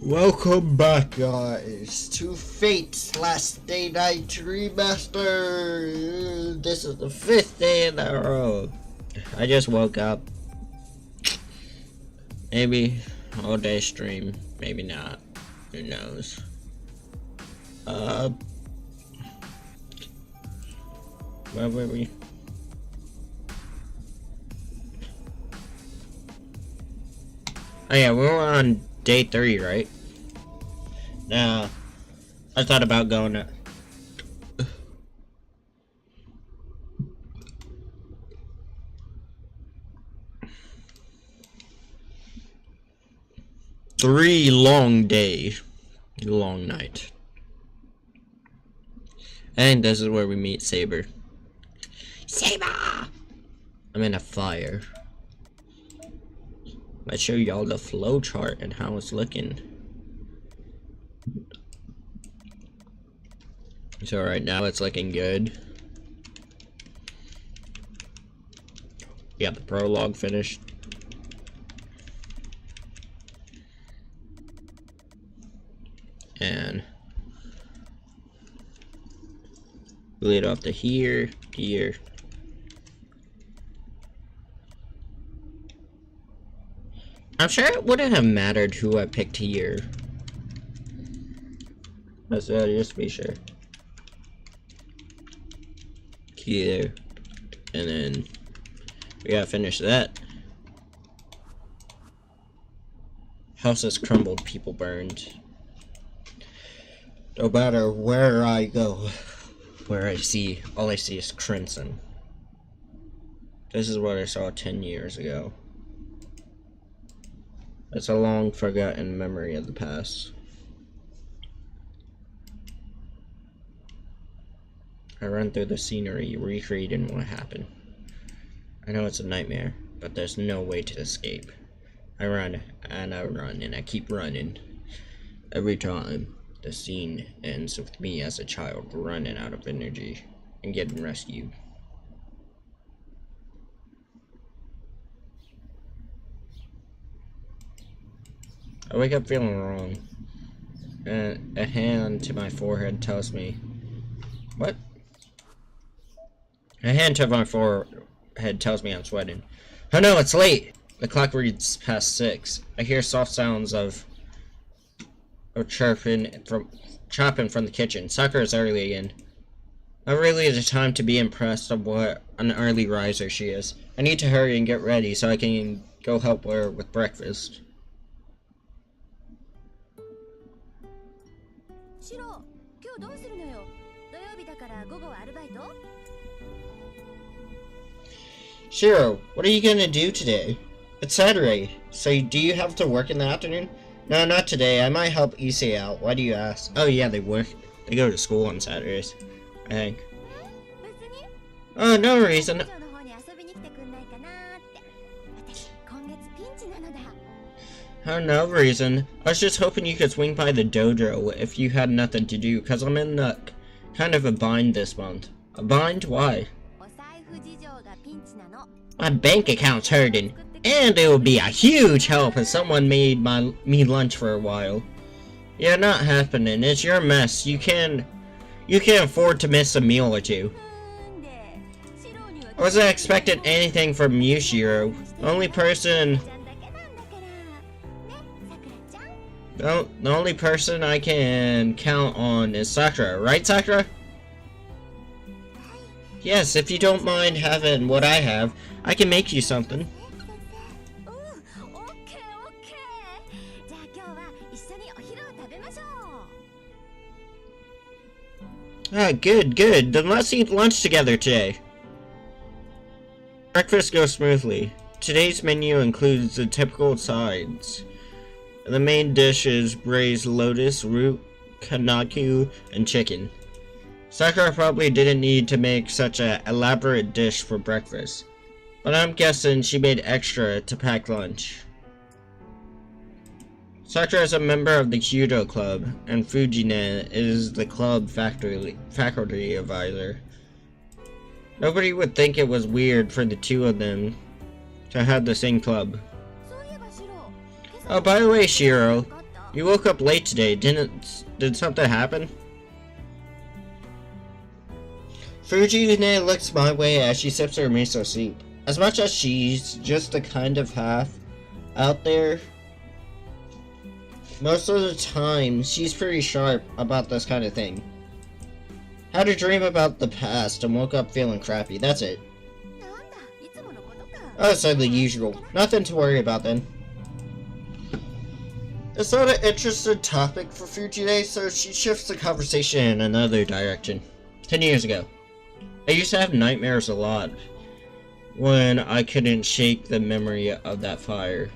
Welcome back, guys, to Fate's Last Day Night Remaster. This is the 5th day in a row. I just woke up. Maybe all day stream, maybe not. Who knows? Where were we? Oh yeah, we were on day 3, right? Now, I thought about going to... Three long day, long night. I think this is where we meet Saber. Saber! I'm in a fire. Let's show y'all the flow chart and how it's looking. So right now it's looking good. We got the prologue finished. And lead off to here, here. I'm sure it wouldn't have mattered who I picked here. Let's just to be sure. Here. And then we gotta finish that. Houses crumbled, people burned. No matter where I go, all I see is crimson. This is what I saw 10 years ago. It's a long forgotten memory of the past. I run through the scenery, recreating what happened. I know it's a nightmare, but there's no way to escape. I run, and I run, and I keep running. Every time, the scene ends with me as a child running out of energy and getting rescued. I wake up feeling wrong, and a hand to my forehead tells me, what? A hand to my forehead tells me I'm sweating. Oh no, it's late! The clock reads past 6. I hear soft sounds of chopping from the kitchen. Sakura is early again. Not really the time to be impressed of what an early riser she is. I need to hurry and get ready so I can go help her with breakfast. Shiro, what are you gonna do today? It's Saturday, so do you have to work in the afternoon? No, not today. I might help Issei out. Why do you ask? Oh yeah, they work. They go to school on Saturdays, I think. Oh, no reason. Oh, no reason. I was just hoping you could swing by the dojo if you had nothing to do, cause I'm in the kind of a bind this month. A bind? Why? My bank account's hurting, and it would be a huge help if someone made me lunch for a while. Yeah, not happening. It's your mess. You can't afford to miss a meal or two. I wasn't expecting anything from you, Shiro. The only person I can count on is Sakura, right, Sakura? Yes, if you don't mind having what I have, I can make you something. Ah, good. Then let's eat lunch together today. Breakfast goes smoothly. Today's menu includes the typical sides. The main dish is braised lotus, root, kanaku, and chicken. Sakura probably didn't need to make such an elaborate dish for breakfast, but I'm guessing she made extra to pack lunch. Sakura is a member of the Kyudo Club, and Fujine is the club faculty advisor. Nobody would think it was weird for the two of them to have the same club. Oh, by the way, Shiro, You woke up late today, did something happen? Fujine looks my way as she sips her miso soup. As much as she's just the kind of half out there, most of the time she's pretty sharp about this kind of thing. Had a dream about the past and woke up feeling crappy, that's it. Oh, so the usual. Nothing to worry about then. It's not an interesting topic for Fujine, so she shifts the conversation in another direction. 10 years ago. I used to have nightmares a lot when I couldn't shake the memory of that fire.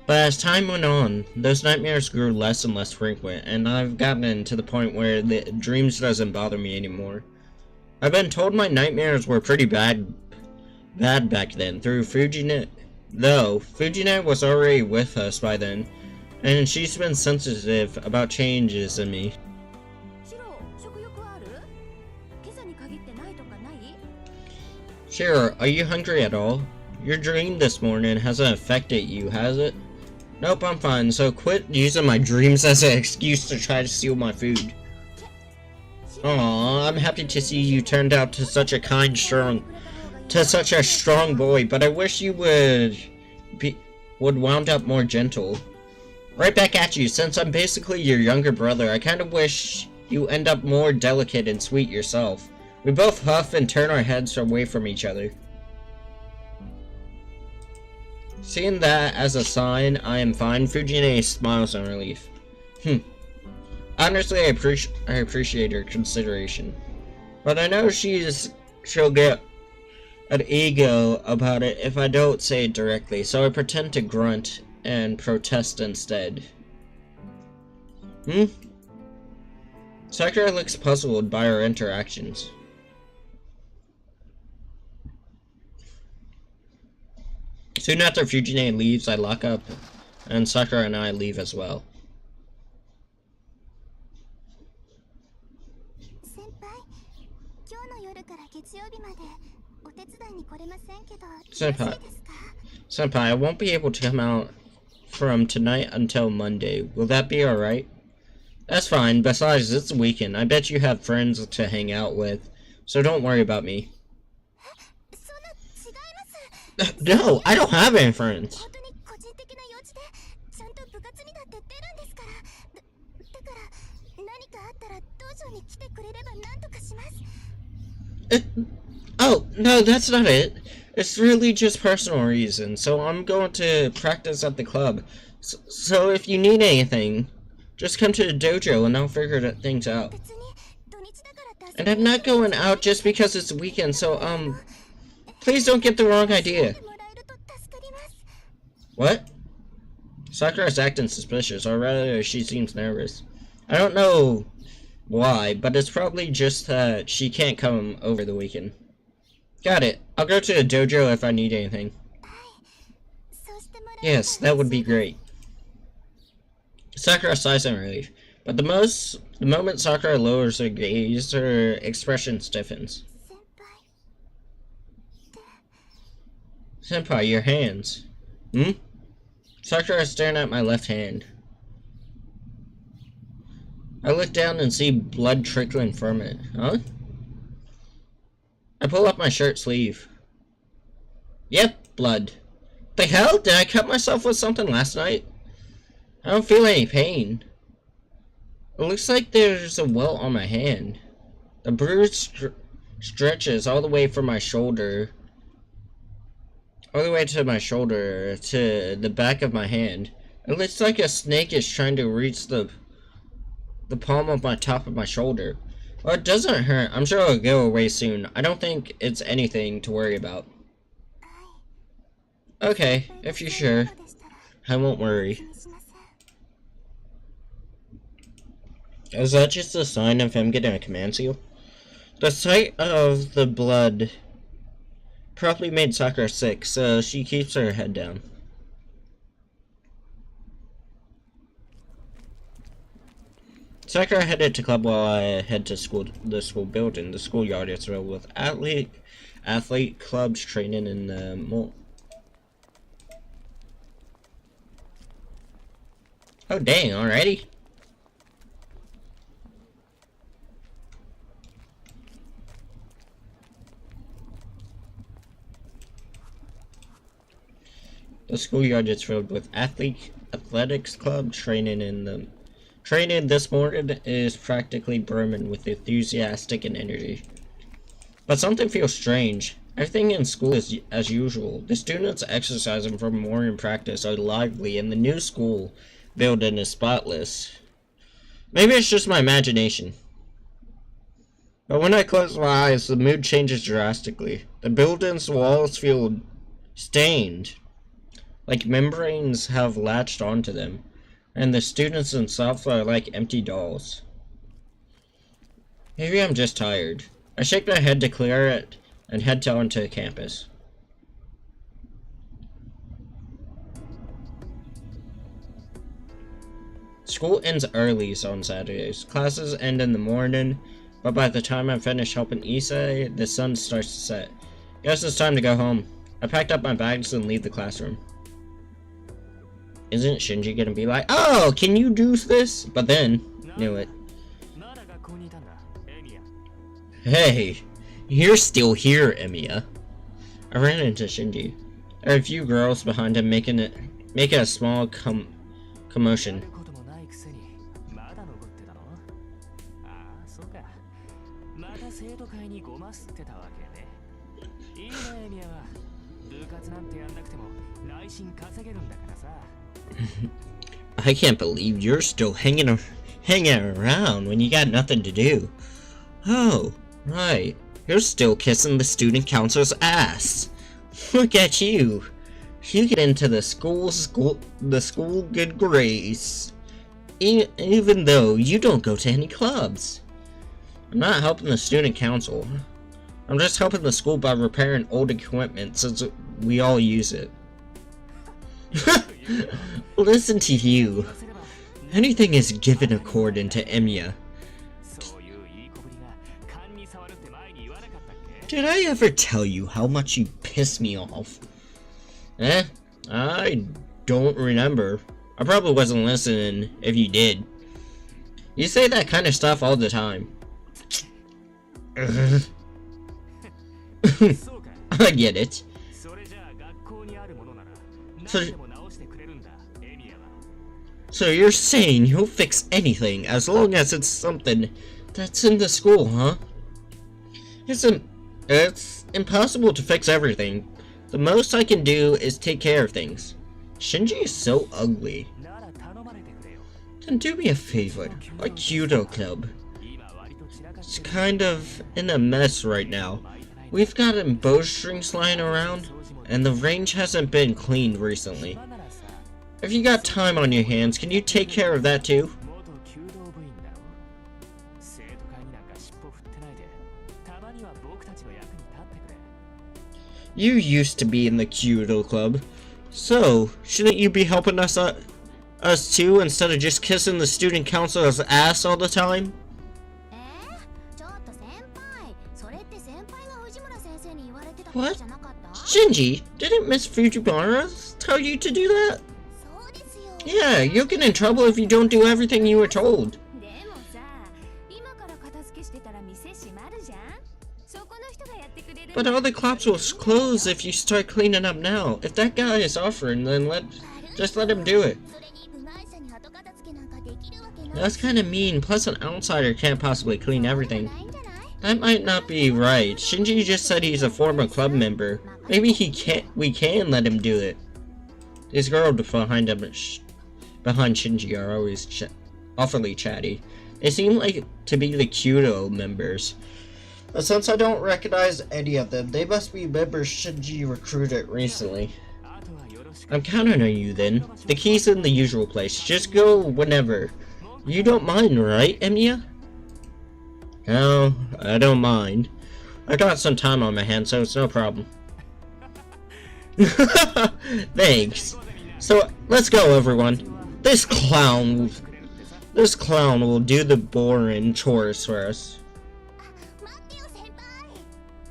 But as time went on, those nightmares grew less and less frequent, and I've gotten to the point where the dreams doesn't bother me anymore. I've been told my nightmares were pretty bad back then through Fujine. Though, Fujine was already with us by then, and she's been sensitive about changes in me. Shiro, are you hungry at all? Your dream this morning hasn't affected you, has it? Nope, I'm fine, so quit using my dreams as an excuse to try to steal my food. Aw, I'm happy to see you turned out to such a such a strong boy, but I wish you would wound up more gentle. Right back at you, since I'm basically your younger brother, I kinda wish you end up more delicate and sweet yourself. We both huff and turn our heads away from each other. Seeing that as a sign I am fine, Fujine smiles in relief. Honestly, I appreciate her consideration. But I know she'll get an ego about it if I don't say it directly, so I pretend to grunt and protest instead. Sakura looks puzzled by our interactions. Soon after Fujine leaves, I lock up, and Sakura and I leave as well. Senpai, I won't be able to come out from tonight until Monday. Will that be alright? That's fine. Besides, it's a weekend. I bet you have friends to hang out with, so don't worry about me. No, I don't have any friends. Oh, no, that's not it. It's really just personal reasons, so I'm going to practice at the club. So if you need anything, just come to the dojo and I'll figure things out. And I'm not going out just because it's a weekend, so, please don't get the wrong idea. What? Sakura's acting suspicious, or rather, she seems nervous. I don't know why, but it's probably just that she can't come over the weekend. Got it. I'll go to the dojo if I need anything. Yes, that would be great. Sakura sighs in relief, but the moment Sakura lowers her gaze, her expression stiffens. Senpai, your hands. Sakura is staring at my left hand. I look down and see blood trickling from it. Huh? I pull up my shirt sleeve. Yep, blood. The hell? Did I cut myself with something last night? I don't feel any pain. It looks like there's a welt on my hand. The bruise stretches all the way from my shoulder. All the way to my shoulder to the back of my hand. It looks like a snake is trying to reach the palm of my top of my shoulder. Well, it doesn't hurt. I'm sure it'll go away soon. I don't think it's anything to worry about. Okay, if you're sure. I won't worry. Is that just a sign of him getting a command seal? The sight of the blood probably made Sakura sick, so she keeps her head down. Sakura headed to club while I head to the school building. The schoolyard is filled with athlete clubs training in the Oh dang, already? The schoolyard is filled with athletics club training this morning is practically brimming with enthusiastic and energy. But something feels strange. Everything in school is as usual. The students exercising for morning practice are lively, and the new school building is spotless. Maybe it's just my imagination. But when I close my eyes, the mood changes drastically. The building's walls feel stained, like membranes have latched onto them, and the students themselves are like empty dolls. Maybe I'm just tired. I shake my head to clear it and head down to campus. School ends early on Saturdays. Classes end in the morning, but by the time I'm finished helping Issei, the sun starts to set. Guess it's time to go home. I packed up my bags and leave the classroom. Isn't Shinji gonna be like, oh, can you do this? But then, knew it. Hey, you're still here, Emiya. I ran into Shinji. There are a few girls behind him making a small commotion. I can't believe you're still hanging around when you got nothing to do. Oh, right. You're still kissing the student council's ass. Look at you. You get into the school good grades, even though you don't go to any clubs. I'm not helping the student council. I'm just helping the school by repairing old equipment since we all use it. Listen to you. Anything is given according to Emiya. Did I ever tell you how much you piss me off? I don't remember. I probably wasn't listening if you did. You say that kind of stuff all the time. I get it. So you're saying you'll fix anything as long as it's something that's in the school, huh? It's impossible to fix everything. The most I can do is take care of things. Shinji is so ugly. Then do me a favor, our Kyudo club. It's kind of in a mess right now. We've got bowstrings lying around, and the range hasn't been cleaned recently. If you got time on your hands, can you take care of that too? You used to be in the Kyudo club, so shouldn't you be helping us too instead of just kissing the student council's ass all the time? What? Shinji, didn't Miss Fujiwara tell you to do that? Yeah, you'll get in trouble if you don't do everything you were told. But all the clubs will close if you start cleaning up now. If that guy is offering, then just let him do it. That's kind of mean, plus an outsider can't possibly clean everything. That might not be right. Shinji just said he's a former club member. Maybe we can let him do it. These girls behind Shinji are always awfully chatty. They seem like to be the Kyudo members. But since I don't recognize any of them, they must be members Shinji recruited recently. I'm counting on you then. The key's in the usual place. Just go whenever. You don't mind, right, Emiya? No, I don't mind. I got some time on my hands, so it's no problem. Thanks. So, let's go, everyone. This clown will do the boring chores for us.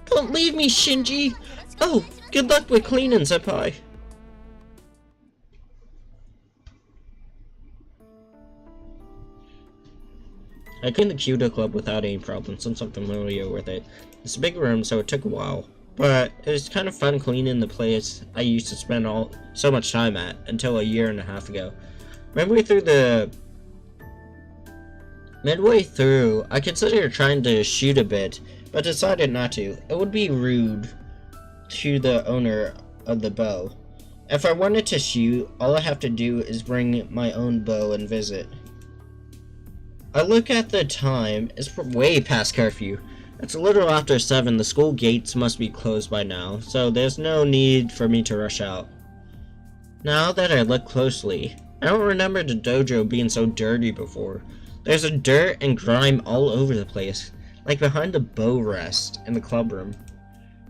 Don't leave me, Shinji! Oh, good luck with cleaning, senpai. I cleaned the Cuda Club without any problem since I'm familiar with it. It's a big room, so it took a while. But it was kind of fun cleaning the place I used to spend so much time at until a year and a half ago. Midway through, I considered trying to shoot a bit, but decided not to. It would be rude to the owner of the bow. If I wanted to shoot, all I have to do is bring my own bow and visit. I look at the time, it's way past curfew. It's a little after 7, the school gates must be closed by now, so there's no need for me to rush out. Now that I look closely, I don't remember the dojo being so dirty before. There's a dirt and grime all over the place, like behind the bow rest in the club room.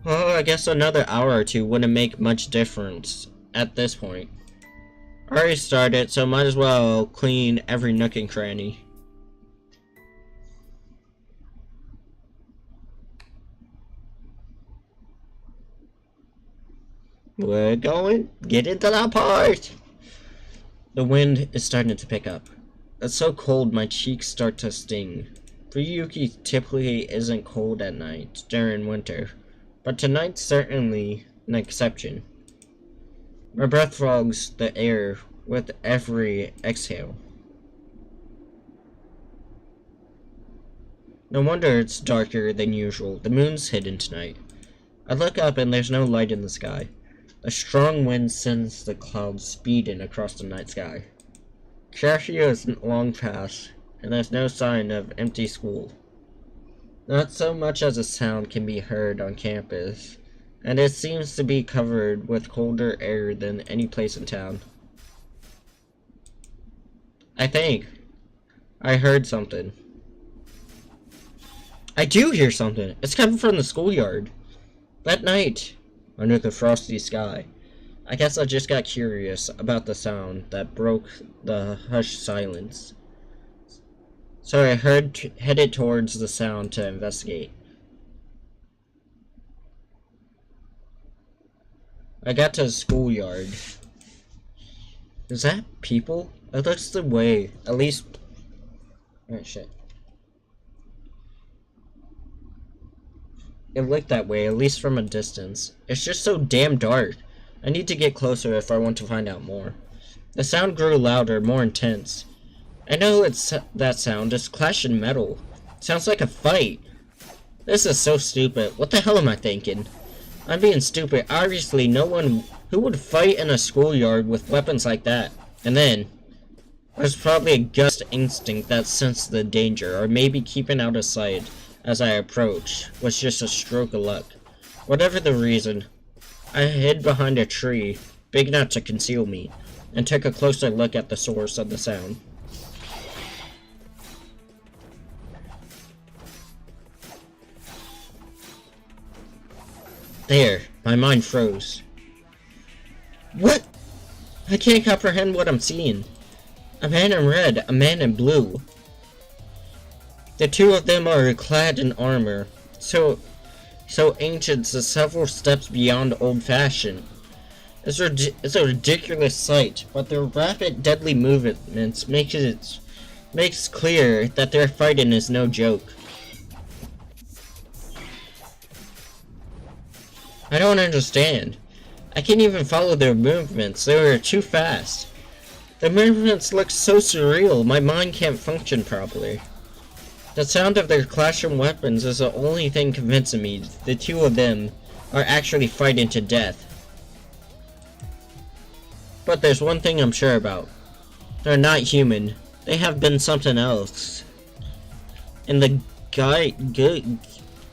Well, I guess another hour or two wouldn't make much difference at this point. I already started, so might as well clean every nook and cranny. We're going. Get into that part! The wind is starting to pick up. It's so cold my cheeks start to sting. Ryuki typically isn't cold at night during winter, but tonight's certainly an exception. My breath fogs the air with every exhale. No wonder it's darker than usual. The moon's hidden tonight. I look up and there's no light in the sky. A strong wind sends the clouds speeding across the night sky. Curfew is long past, and there's no sign of empty school. Not so much as a sound can be heard on campus, and it seems to be covered with colder air than any place in town. I think I heard something. I do hear something. It's coming from the schoolyard. That night, under the frosty sky. I guess I just got curious about the sound that broke the hushed silence. So I headed towards the sound to investigate. I got to the schoolyard. Is that people? It looks the way. At least... oh shit. It looked that way, at least from a distance. It's just so damn dark. I need to get closer if I want to find out more. The sound grew louder, more intense. I know it's that sound. It's clashing metal. Sounds like a fight. This is so stupid. What the hell am I thinking? I'm being stupid. Obviously, no one who would fight in a schoolyard with weapons like that. And then, there's probably a gut instinct that sensed the danger, or maybe keeping out of sight as I approached was just a stroke of luck. Whatever the reason, I hid behind a tree, big enough to conceal me, and took a closer look at the source of the sound. There, my mind froze. What? I can't comprehend what I'm seeing. A man in red, a man in blue. The two of them are clad in armor, so ancient it's several steps beyond old-fashioned. It's a ridiculous sight, but their rapid, deadly movements makes clear that their fighting is no joke. I don't understand. I can't even follow their movements. They are too fast. The movements look so surreal, my mind can't function properly. The sound of their clashing weapons is the only thing convincing me the two of them are actually fighting to death. But there's one thing I'm sure about. They're not human. They have been something else. And the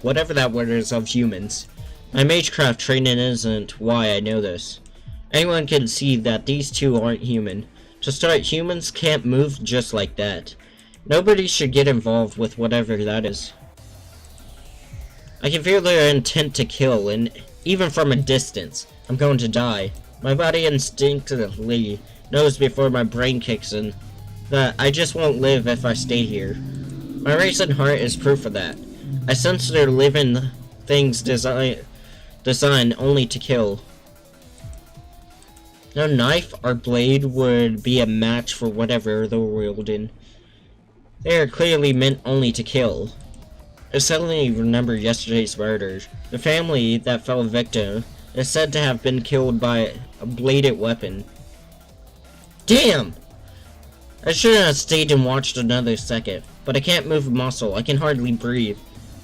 whatever that word is of humans. My magecraft training isn't why I know this. Anyone can see that these two aren't human. To start, humans can't move just like that. Nobody should get involved with whatever that is. I can feel their intent to kill, and even from a distance, I'm going to die. My body instinctively knows before my brain kicks in that I just won't live if I stay here. My racing heart is proof of that. I sense they're living things designed only to kill. No knife or blade would be a match for whatever they're wielding. They are clearly meant only to kill. I suddenly remember yesterday's murders. The family that fell victim is said to have been killed by a bladed weapon. Damn! I shouldn't have stayed and watched another second, but I can't move a muscle. I can hardly breathe.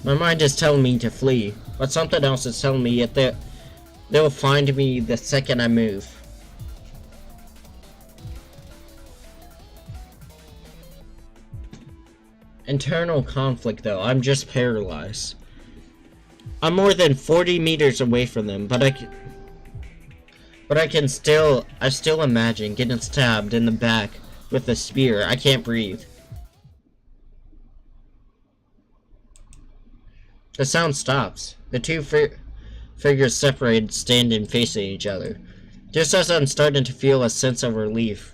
My mind is telling me to flee, but something else is telling me that they'll find me the second I move. Internal conflict though, I'm just paralyzed. I'm more than 40 meters away from them, but I still imagine getting stabbed in the back with a spear. I can't breathe. The sound stops. The two figures separated, standing facing each other. Just as I'm starting to feel a sense of relief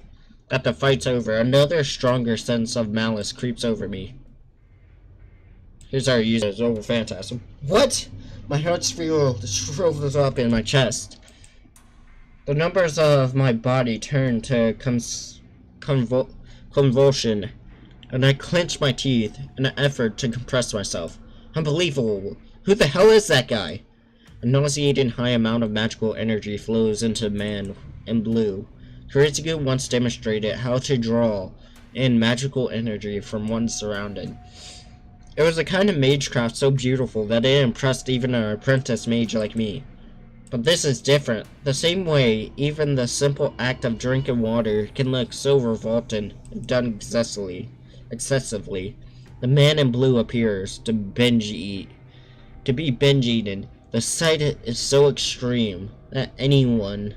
that the fight's over, another stronger sense of malice creeps over me. Here's our user, over Phantasm. What? My heart shrivels up in my chest. The numbers of my body turn to convulsion, and I clench my teeth in an effort to compress myself. Unbelievable. Who the hell is that guy? A nauseating high amount of magical energy flows into man in blue. Kuritsugu once demonstrated how to draw in magical energy from one's surrounding. It was a kind of magecraft so beautiful that it impressed even an apprentice mage like me. But this is different. The same way, even the simple act of drinking water can look so revolting if done excessively. The man in blue appears to be binge eaten. The sight is so extreme that anyone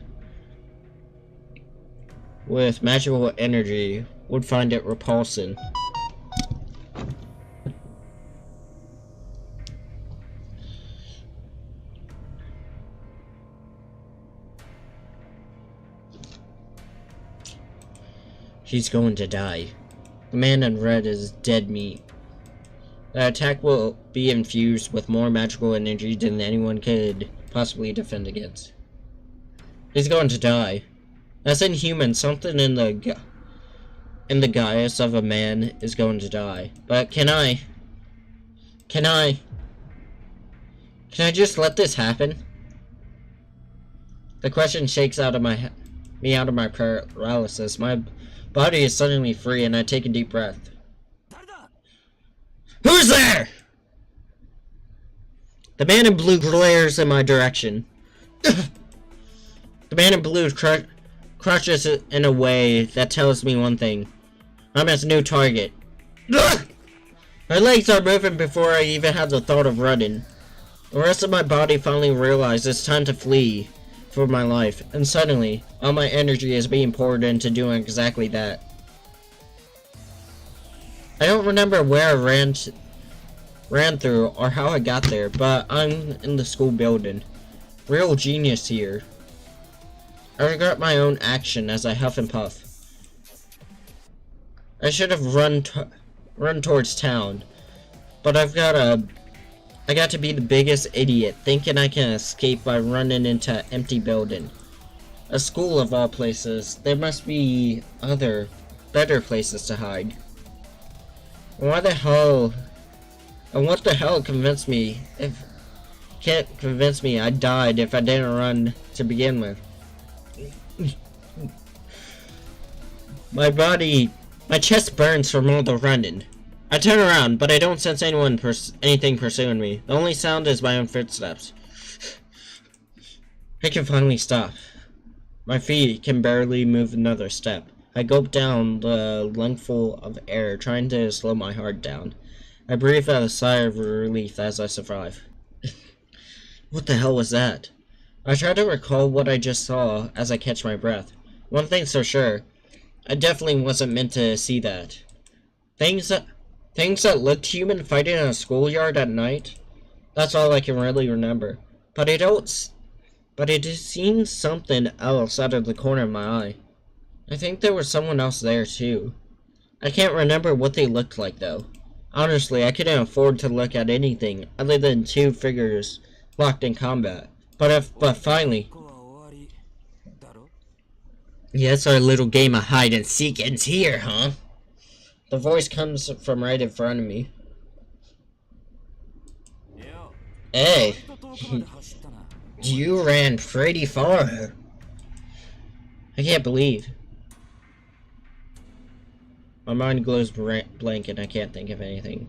with magical energy would find it repulsing. He's going to die. The man in red is dead meat. The attack will be infused with more magical energy than anyone could possibly defend against. He's going to die. That's inhuman. Something in the guise of a man is going to die. But can I just let this happen? The question shakes me out of my paralysis. My body is suddenly free, and I take a deep breath. Who's there? The man in blue glares in my direction. The man in blue crushes it in a way that tells me one thing. I'm his new target. My legs are moving before I even have the thought of running. The rest of my body finally realizes it's time to flee for my life, and suddenly, all my energy is being poured into doing exactly that. I don't remember where I ran through or how I got there, but I'm in the school building. Real genius here. I regret my own action as I huff and puff. I should have run towards town, but I got to be the biggest idiot, thinking I can escape by running into an empty building. A school of all places. There must be other, better places to hide. What the hell convinced me can't convince me I died if I didn't run to begin with. My chest burns from all the running. I turn around, but I don't sense anything pursuing me. The only sound is my own footsteps. I can finally stop. My feet can barely move another step. I gulp down the lungful of air, trying to slow my heart down. I breathe out a sigh of relief as I survive. What the hell was that? I try to recall what I just saw as I catch my breath. One thing's for sure. I definitely wasn't meant to see that. Things that looked human fighting in a schoolyard at night? That's all I can really remember. But it seemed something else out of the corner of my eye. I think there was someone else there too. I can't remember what they looked like though. Honestly, I couldn't afford to look at anything other than two figures locked in combat. But finally... Yes, our little game of hide and seek ends here, huh? The voice comes from right in front of me. Hey, you ran pretty far. I can't believe. My mind glows blank and I can't think of anything.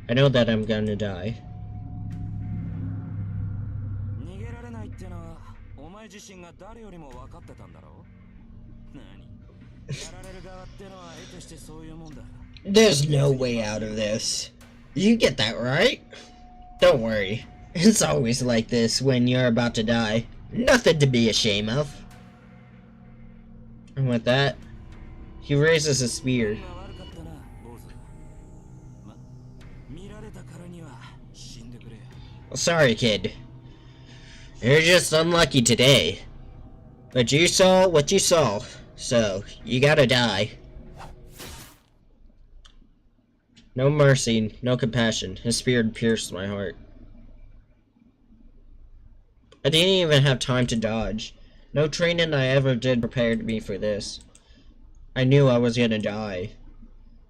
I know that I'm gonna die. There's no way out of this. You get that right? Don't worry. It's always like this when you're about to die. Nothing to be ashamed of. And with that, he raises a spear. Well, sorry, kid. You're just unlucky today. But you saw what you saw, so you gotta die. No mercy, no compassion. His spear pierced my heart. I didn't even have time to dodge. No training I ever did prepared me for this. I knew I was gonna die.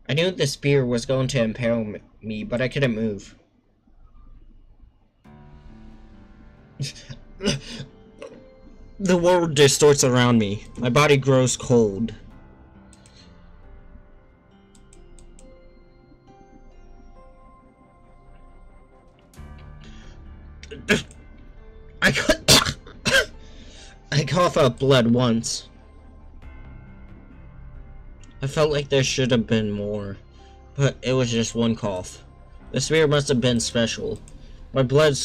I knew the spear was going to impale me, but I couldn't move. The world distorts around me. My body grows cold. I cough up blood once. I felt like there should have been more, but it was just one cough. The spear must have been special. My blood